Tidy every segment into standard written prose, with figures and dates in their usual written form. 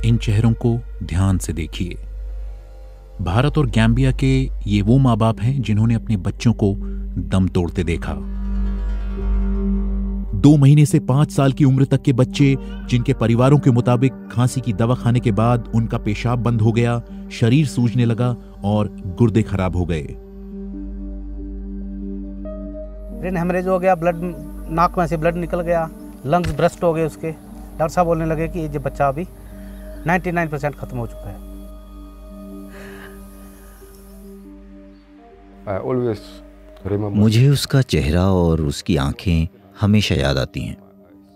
इन चेहरों को ध्यान से देखिए। भारत और गैम्बिया के ये वो माँ बाप हैं जिन्होंने अपने बच्चों को दम तोड़ते देखा। 2 महीने से 5 साल की उम्र तक के बच्चे जिनके परिवारों के मुताबिक खांसी की दवा खाने के बाद उनका पेशाब बंद हो गया, शरीर सूजने लगा और गुर्दे खराब हो गए। ब्रेन हेमरेज हो गया, ब्लड नाक में से ब्लड निकल गया, लंग्स ब्रस्ट हो गए उसके। डॉक्टर साहब बोलने लगे कि ये बच्चा अभी 99% खत्म हो चुका है। मुझे उसका चेहरा और उसकी आंखें हमेशा याद आती हैं,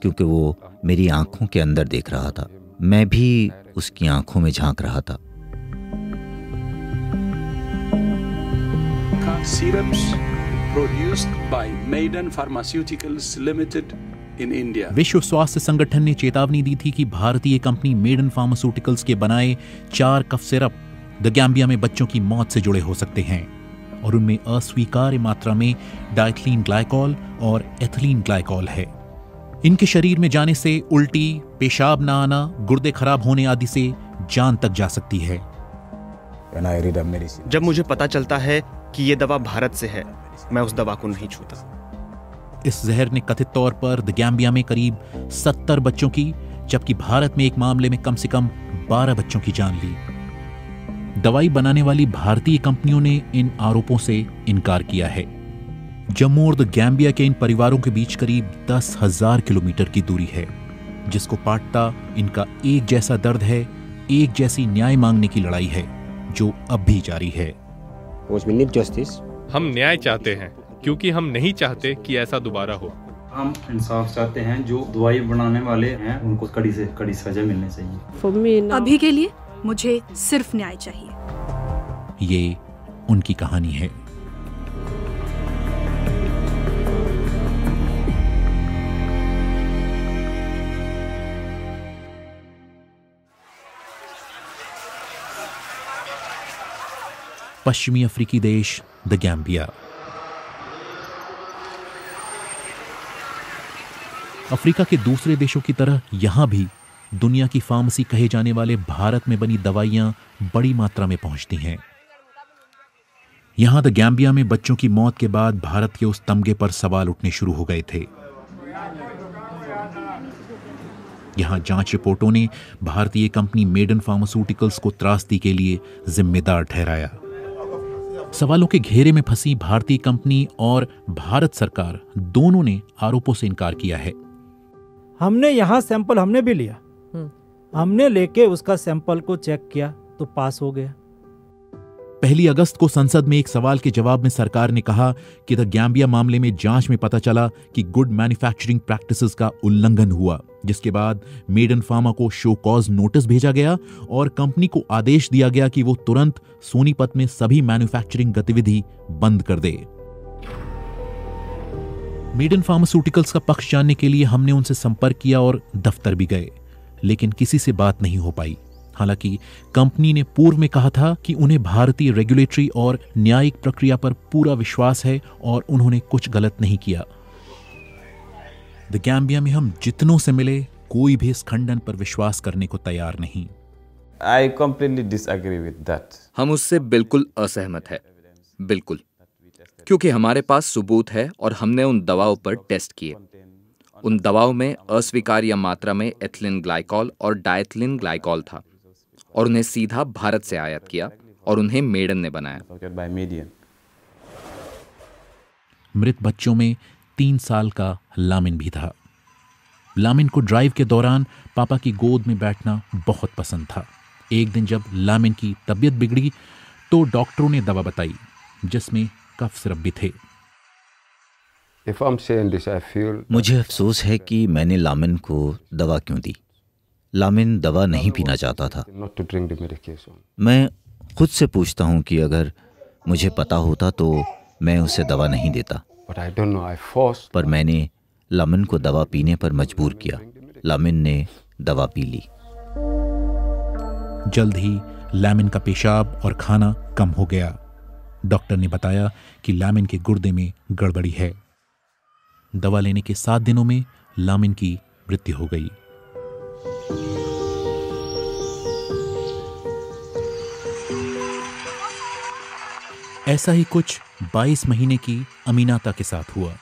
क्योंकि वो मेरी आंखों के अंदर देख रहा था। मैं भी उसकी आंखों में झांक रहा था। Serums produced by Maiden Pharmaceuticals Limited in India. विश्व स्वास्थ्य संगठन ने चेतावनी दी थी कि भारतीय कंपनी मेडन फार्मास्यूटिकल्स के बनाए 4 कफ सिरप द गैम्बिया में बच्चों की मौत से जुड़े हो सकते हैं और उनमें अस्वीकार्य मात्रा में डाइथिलीन ग्लाइकॉल और एथिलीन ग्लाइकॉल है। इनके शरीर में जाने से उल्टी, पेशाब ना आना, गुर्दे खराब होने आदि से जान तक जा सकती है। जब मुझे पता चलता है कि ये दवा भारत से है, मैं उस दवा को नहीं छूता। इस जहर ने कथित तौर पर द गैम्बिया में करीब 70 बच्चों की, जबकि भारत में एक मामले में कम से कम 12 बच्चों की जान ली। दवाई बनाने वाली भारतीय कंपनियों ने इन आरोपों से इनकार किया है। जम्मू और द गैम्बिया के इन परिवारों के बीच करीब 10,000 किलोमीटर की दूरी है, जिसको पाटता इनका एक जैसा दर्द है, एक जैसी न्याय मांगने की लड़ाई है जो अब भी जारी है। हम न्याय चाहते हैं क्योंकि हम नहीं चाहते कि ऐसा दोबारा हो। हम इंसाफ चाहते हैं। जो दवाई बनाने वाले हैं उनको कड़ी से कड़ी सजा मिलनी चाहिए। अभी के लिए मुझे सिर्फ न्याय चाहिए। ये उनकी कहानी है। पश्चिमी अफ्रीकी देश द गैम्बिया। अफ्रीका के दूसरे देशों की तरह यहां भी दुनिया की फार्मेसी कहे जाने वाले भारत में बनी दवाइयां बड़ी मात्रा में पहुंचती हैं। यहां द गैम्बिया में बच्चों की मौत के बाद भारत के उस तमगे पर सवाल उठने शुरू हो गए थे। यहां जांच रिपोर्टों ने भारतीय कंपनी मेडन फार्मास्यूटिकल्स को त्रासदी के लिए जिम्मेदार ठहराया। सवालों के घेरे में फंसी भारतीय कंपनी और भारत सरकार दोनों ने आरोपों से इनकार किया है। हमने यहाँ सैंपल हमने भी लिया, हमने लेके उसका सैंपल को चेक किया तो पास हो गया। 1 अगस्त को संसद में एक सवाल के जवाब में सरकार ने कहा कि द गैम्बिया मामले में जांच में पता चला कि गुड मैन्युफैक्चरिंग प्रैक्टिसेस का उल्लंघन हुआ, जिसके बाद मेडन फार्मा को शो कॉज नोटिस भेजा गया और कंपनी को आदेश दिया गया कि वो तुरंत सोनीपत में सभी मैन्युफैक्चरिंग गतिविधि बंद कर दे। मेडन फार्मास्यूटिकल्स का पक्ष जानने के लिए हमने उनसे संपर्क किया और दफ्तर भी गए, लेकिन किसी से बात नहीं हो पाई। हालांकि कंपनी ने पूर्व में कहा था कि उन्हें भारतीय रेगुलेटरी और न्यायिक प्रक्रिया पर पूरा विश्वास है और उन्होंने कुछ गलत नहीं किया। द गैम्बिया में हम जितनों से मिले, कोई भी इस खंडन पर विश्वास करने को तैयार नहीं। I completely disagree with that. हम उससे बिल्कुल असहमत है, बिल्कुल, क्योंकि हमारे पास सबूत है और हमने उन दवाओं पर टेस्ट किए। उन दवाओं में अस्वीकार्य मात्रा में एथिलीन ग्लाइकॉल और डाइथिलीन ग्लाइकॉल था और उन्हें सीधा भारत से आयात किया और उन्हें मेडन ने बनाया। मृत बच्चों में 3 साल का लामिन भी था। लामिन को ड्राइव के दौरान पापा की गोद में बैठना बहुत पसंद था। एक दिन जब लामिन की तबीयत बिगड़ी तो डॉक्टरों ने दवा बताई जिसमें कफ सिरप भी थे। मुझे अफसोस है कि मैंने लामिन को दवा क्यों दी। लामिन दवा नहीं पीना चाहता था। मैं खुद से पूछता हूं कि अगर मुझे पता होता तो मैं उसे दवा नहीं देता, पर मैंने लामिन को दवा पीने पर मजबूर किया। लामिन ने दवा पी ली। जल्द ही लामिन का पेशाब और खाना कम हो गया। डॉक्टर ने बताया कि लामिन के गुर्दे में गड़बड़ी है। दवा लेने के 7 दिनों में लामिन की मृत्यु हो गई। ऐसा ही कुछ 22 महीने की अमीनाता के साथ हुआ।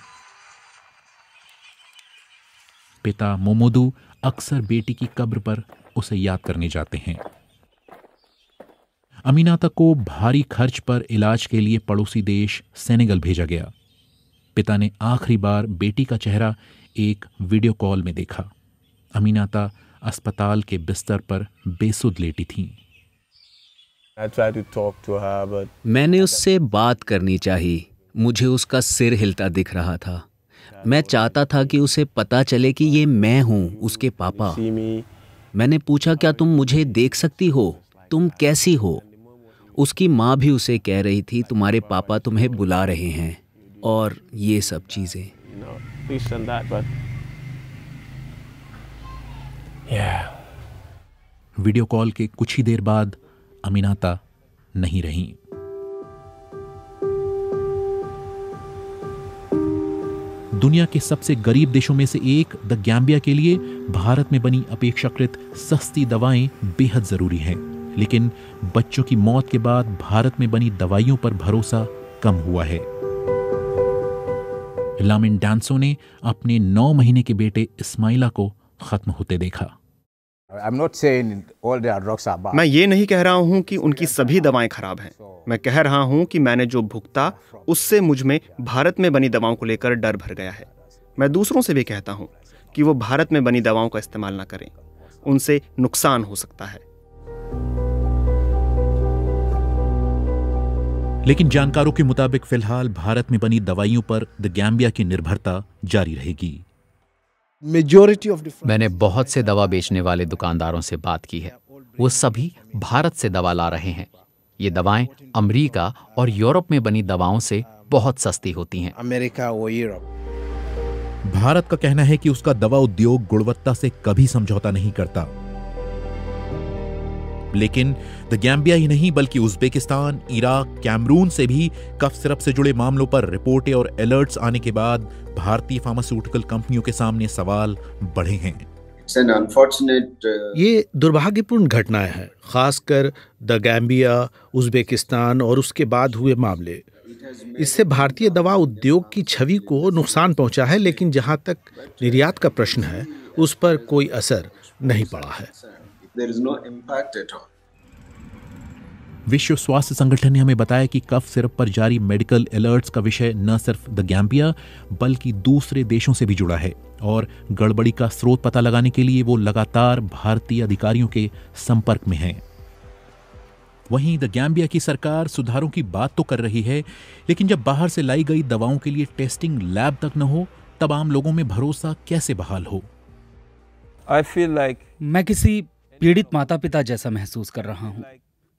पिता मोमोदू अक्सर बेटी की कब्र पर उसे याद करने जाते हैं। अमीनाता को भारी खर्च पर इलाज के लिए पड़ोसी देश सेनेगल भेजा गया। पिता ने आखिरी बार बेटी का चेहरा एक वीडियो कॉल में देखा। अमीनाता अस्पताल के बिस्तर पर बेसुध लेटी थीं। मैंने उससे बात करनी चाहिए। मुझे उसका सिर हिलता दिख रहा था। मैं चाहता था कि उसे पता चले कि ये मैं हूँ, उसके पापा। मैंने पूछा, क्या तुम मुझे देख सकती हो? तुम कैसी हो? उसकी माँ भी उसे कह रही थी, तुम्हारे पापा तुम्हें बुला रहे हैं, और ये सब चीजें। वीडियो कॉल के कुछ ही देर बाद अमीनाता नहीं रहीं। दुनिया के सबसे गरीब देशों में से एक द गैम्बिया के लिए भारत में बनी अपेक्षाकृत सस्ती दवाएं बेहद जरूरी हैं, लेकिन बच्चों की मौत के बाद भारत में बनी दवाइयों पर भरोसा कम हुआ है। लामिन डांसो ने अपने 9 महीने के बेटे इस्माइला को खत्म होते देखा। मैं ये नहीं कह रहा हूँ कि उनकी सभी दवाएं खराब हैं। मैं कह रहा हूँ कि मैंने जो भुगता उससे मुझ में भारत में बनी दवाओं को लेकर डर भर गया है। मैं दूसरों से भी कहता हूँ कि वो भारत में बनी दवाओं का इस्तेमाल ना करें, उनसे नुकसान हो सकता है। लेकिन जानकारों के मुताबिक फिलहाल भारत में बनी दवाइयों पर द गैम्बिया की निर्भरता जारी रहेगी। मैंने बहुत से दवा बेचने वाले दुकानदारों से बात की है। वो सभी भारत से दवा ला रहे हैं। ये दवाएं अमेरिका और यूरोप में बनी दवाओं से बहुत सस्ती होती हैं। अमेरिका और यूरोप। भारत का कहना है कि उसका दवा उद्योग गुणवत्ता से कभी समझौता नहीं करता, लेकिन द गैम्बिया ही नहीं बल्कि उज्बेकिस्तान, इराक, कैमरून से भी कफ सिरप से जुड़े मामलों पर रिपोर्टें और अलर्ट्स आने के बाद भारतीय फार्मास्यूटिकल कंपनियों के सामने सवाल बढ़े हैं। ये दुर्भाग्यपूर्ण घटनाएं हैं, खासकर द गैम्बिया, उज्बेकिस्तान और उसके बाद हुए मामले। इससे भारतीय दवा उद्योग की छवि को नुकसान पहुंचा है, लेकिन जहां तक निर्यात का प्रश्न है उस पर कोई असर नहीं पड़ा है। विश्व स्वास्थ्य संगठन ने हमें बताया कि कफ सिरप पर जारी मेडिकल अलर्ट्स का विषय न सिर्फ द गैम्बिया बल्कि दूसरे देशों से भी जुड़ा है, और गड़बड़ी का स्रोत पता लगाने के लिए वो लगातार भारतीय अधिकारियों के संपर्क में हैं। वहीं द गैम्बिया की सरकार सुधारों की बात तो कर रही है, लेकिन जब बाहर से लाई गई दवाओं के लिए टेस्टिंग लैब तक न हो, तब आम लोगों में भरोसा कैसे बहाल हो? मैं किसी पीड़ित माता पिता जैसा महसूस कर रहा हूँ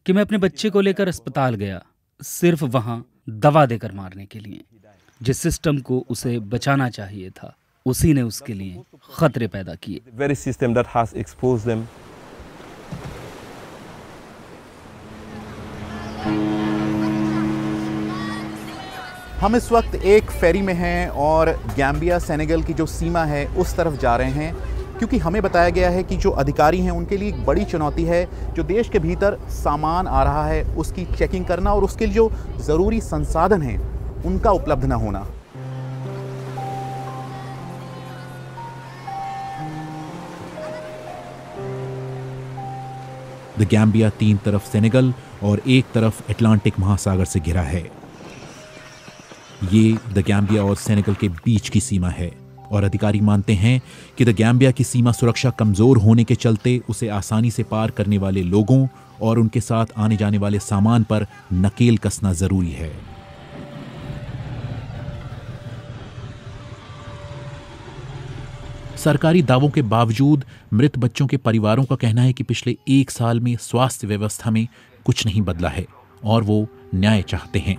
कि मैं अपने बच्चे को लेकर अस्पताल गया सिर्फ वहां दवा देकर मारने के लिए। जिस सिस्टम को उसे बचाना चाहिए था, उसी ने उसके लिए खतरे पैदा किए। हम इस वक्त एक फेरी में हैं और गैम्बिया सेनेगल की जो सीमा है उस तरफ जा रहे हैं, क्योंकि हमें बताया गया है कि जो अधिकारी हैं उनके लिए एक बड़ी चुनौती है जो देश के भीतर सामान आ रहा है उसकी चेकिंग करना और उसके लिए जो ज़रूरी संसाधन हैं उनका उपलब्ध न होना। द गैम्बिया 3 तरफ सेनेगल और एक तरफ अटलांटिक महासागर से घिरा है। ये द गैम्बिया और सेनेगल के बीच की सीमा है, और अधिकारी मानते हैं कि द गैम्बिया की सीमा सुरक्षा कमजोर होने के चलते उसे आसानी से पार करने वाले लोगों और उनके साथ आने जाने वाले सामान पर नकेल कसना जरूरी है। सरकारी दावों के बावजूद मृत बच्चों के परिवारों का कहना है कि पिछले 1 साल में स्वास्थ्य व्यवस्था में कुछ नहीं बदला है और वो न्याय चाहते हैं।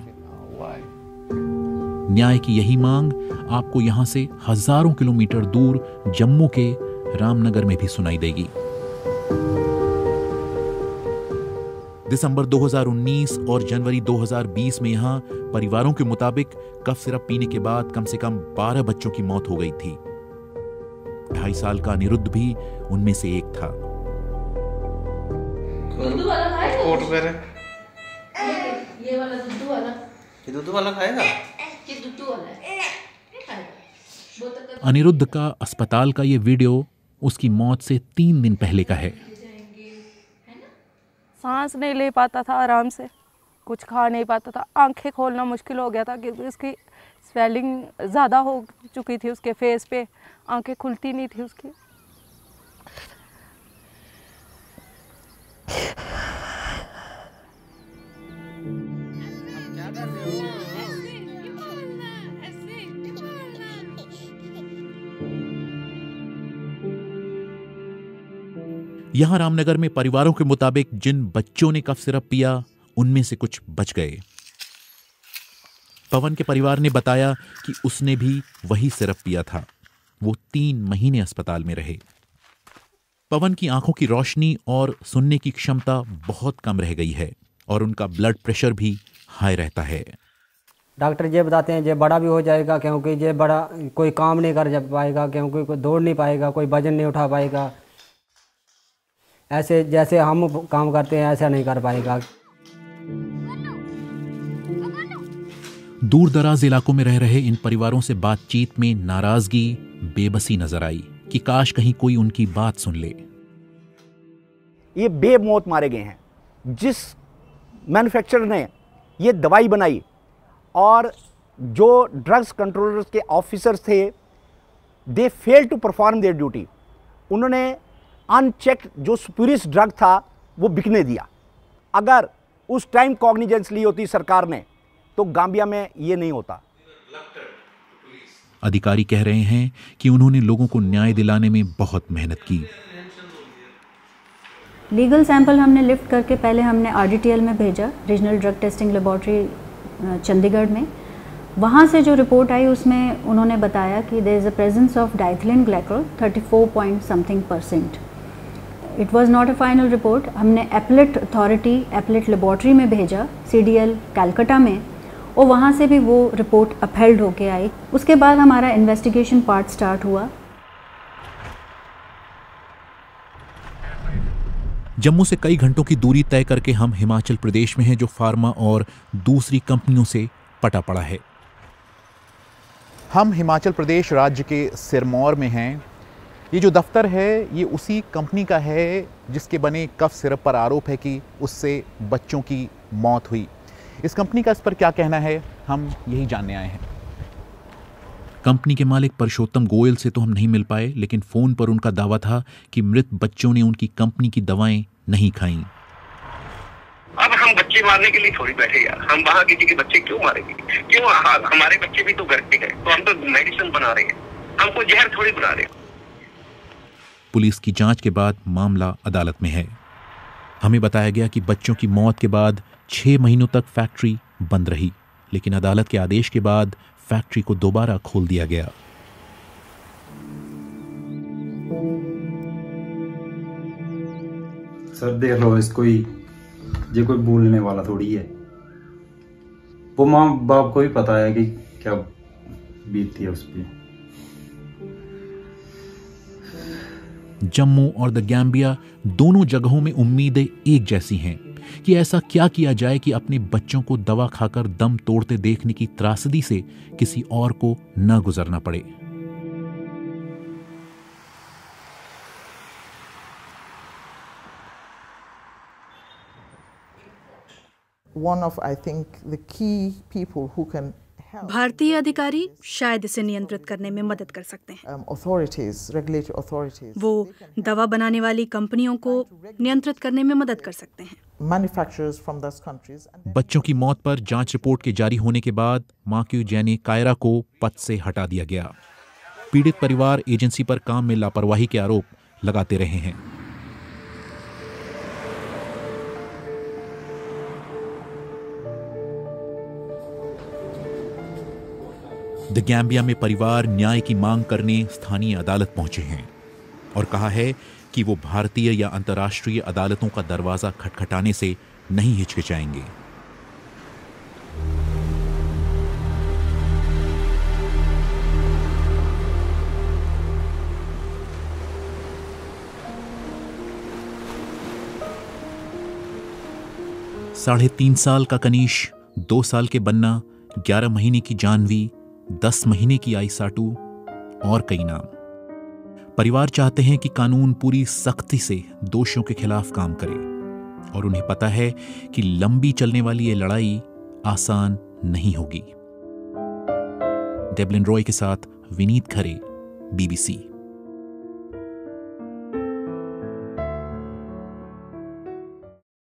न्याय की यही मांग आपको यहां से हजारों किलोमीटर दूर जम्मू के रामनगर में भी सुनाई देगी। दिसंबर 2019 और जनवरी 2020 में यहां परिवारों के मुताबिक कफ सिरप पीने के बाद कम से कम 12 बच्चों की मौत हो गई थी। 2.5 साल का अनिरुद्ध भी उनमें से एक था। ये वाला दुद्धू वाला दूध वाला खाएगा? अनिरुद्ध का अस्पताल का ये वीडियो उसकी मौत से 3 दिन पहले का है। सांस नहीं ले पाता था आराम से, कुछ खा नहीं पाता था, आंखें खोलना मुश्किल हो गया था क्योंकि उसकी स्वेलिंग ज़्यादा हो चुकी थी उसके फेस पे, आंखें खुलती नहीं थी उसकी। यहां रामनगर में परिवारों के मुताबिक जिन बच्चों ने कफ सिरप पिया उनमें से कुछ बच गए। पवन के परिवार ने बताया कि उसने भी वही सिरप पिया था। वो 3 महीने अस्पताल में रहे। पवन की आंखों की रोशनी और सुनने की क्षमता बहुत कम रह गई है और उनका ब्लड प्रेशर भी हाई रहता है। डॉक्टर ये बताते हैं ये बड़ा भी हो जाएगा क्योंकि ये बड़ा कोई काम नहीं कर पाएगा, क्योंकि कोई दौड़ नहीं पाएगा, कोई वजन नहीं उठा पाएगा, ऐसे जैसे हम काम करते हैं ऐसा नहीं कर पाएगा। दूर दराज इलाकों में रह रहे इन परिवारों से बातचीत में नाराजगी, बेबसी नजर आई कि काश कहीं कोई उनकी बात सुन ले। ये बेमौत मारे गए हैं। जिस मैन्युफैक्चरर ने ये दवाई बनाई और जो ड्रग्स कंट्रोलर्स के ऑफिसर्स थे, they fail to perform their duty. उन्होंने अनचेक्ड जो स्पूरियस ड्रग था वो बिकने दिया। अगर उस टाइम कॉग्निजेंस ली होती सरकार ने तो गांबिया में ये नहीं होता। अधिकारी कह रहे हैं कि उन्होंने लोगों को न्याय दिलाने में बहुत मेहनत की। लीगल सैंपल हमने लिफ्ट करके पहले हमने RDTL में भेजा, regional drug testing laboratory Chandigarh में। वहाँ से जो रिपोर्ट आई उसमें उन्होंने बताया कि there is a presence of diethylene glycol 34.something%। It was not a final report. हमने एपलेट अथॉरिटी, एपलेट लेबोरेटरी में भेजा, CDL कलकत्ता में, और वहाँ से भी वो रिपोर्ट अपहेल्ड होके आई। उसके बाद हमारा इन्वेस्टिगेशन पार्ट स्टार्ट हुआ। जम्मू से कई घंटों की दूरी तय करके हम हिमाचल प्रदेश में हैं, जो फार्मा और दूसरी कंपनियों से पटा पड़ा है। हम हिमाचल प्रदेश राज्य के सिरमौर में हैं। ये जो दफ्तर है ये उसी कंपनी का है जिसके बने कफ सिरप पर आरोप है कि उससे बच्चों की मौत हुई। इस कंपनी का इस पर क्या कहना है, हम यही जानने आए हैं। कंपनी के मालिक परशोत्तम गोयल से तो हम नहीं मिल पाए, लेकिन फोन पर उनका दावा था कि मृत बच्चों ने उनकी कंपनी की दवाएं नहीं खाईं। अब हम बच्चे मारने के लिए थोड़ी बैठे यार, हम वहाँ किसी के बच्चे क्यों मारेंगे? क्यों? हमारे बच्चे भी तो घर पे हैं, तो हम तो मेडिसिन बना रहे हैं, हमको जहर थोड़ी बना रहे हैं। पुलिस की जांच के बाद मामला अदालत में है। हमें बताया गया कि बच्चों की मौत के बाद 6 महीनों तक फैक्ट्री बंद रही, लेकिन अदालत के आदेश के बाद फैक्ट्री को दोबारा खोल दिया गया। सर देख लो, इसको ही ये कोई बोलने वाला थोड़ी है। वो माँ बाप को भी पता है कि क्या बीतती है उस पर। जम्मू और द गैम्बिया दोनों जगहों में उम्मीदें एक जैसी हैं कि ऐसा क्या किया जाए कि अपने बच्चों को दवा खाकर दम तोड़ते देखने की त्रासदी से किसी और को न गुजरना पड़े। One of, I think, the key people who can help. भारतीय अधिकारी शायद इसे नियंत्रित करने में मदद कर सकते हैं। Authorities, regulatory authorities. वो दवा बनाने वाली कंपनियों को नियंत्रित करने में मदद कर सकते हैं। Manufacturers from those countries. बच्चों की मौत पर जांच रिपोर्ट के जारी होने के बाद माक्यू जैनी कायरा को पद से हटा दिया गया। पीड़ित परिवार एजेंसी पर काम में लापरवाही के आरोप लगाते रहे हैं। द गैम्बिया में परिवार न्याय की मांग करने स्थानीय अदालत पहुंचे हैं और कहा है कि वो भारतीय या अंतर्राष्ट्रीय अदालतों का दरवाजा खटखटाने से नहीं हिचकिचाएंगे। साढ़े 3 साल का कनीश 2 साल के बन्ना, 11 महीने की जानवी, 10 महीने की आईसाटू और कई नाम। परिवार चाहते हैं कि कानून पूरी सख्ती से दोषियों के खिलाफ काम करे और उन्हें पता है कि लंबी चलने वाली ये लड़ाई आसान नहीं होगी। डेवलिन रॉय के साथ विनीत खरे, BBC।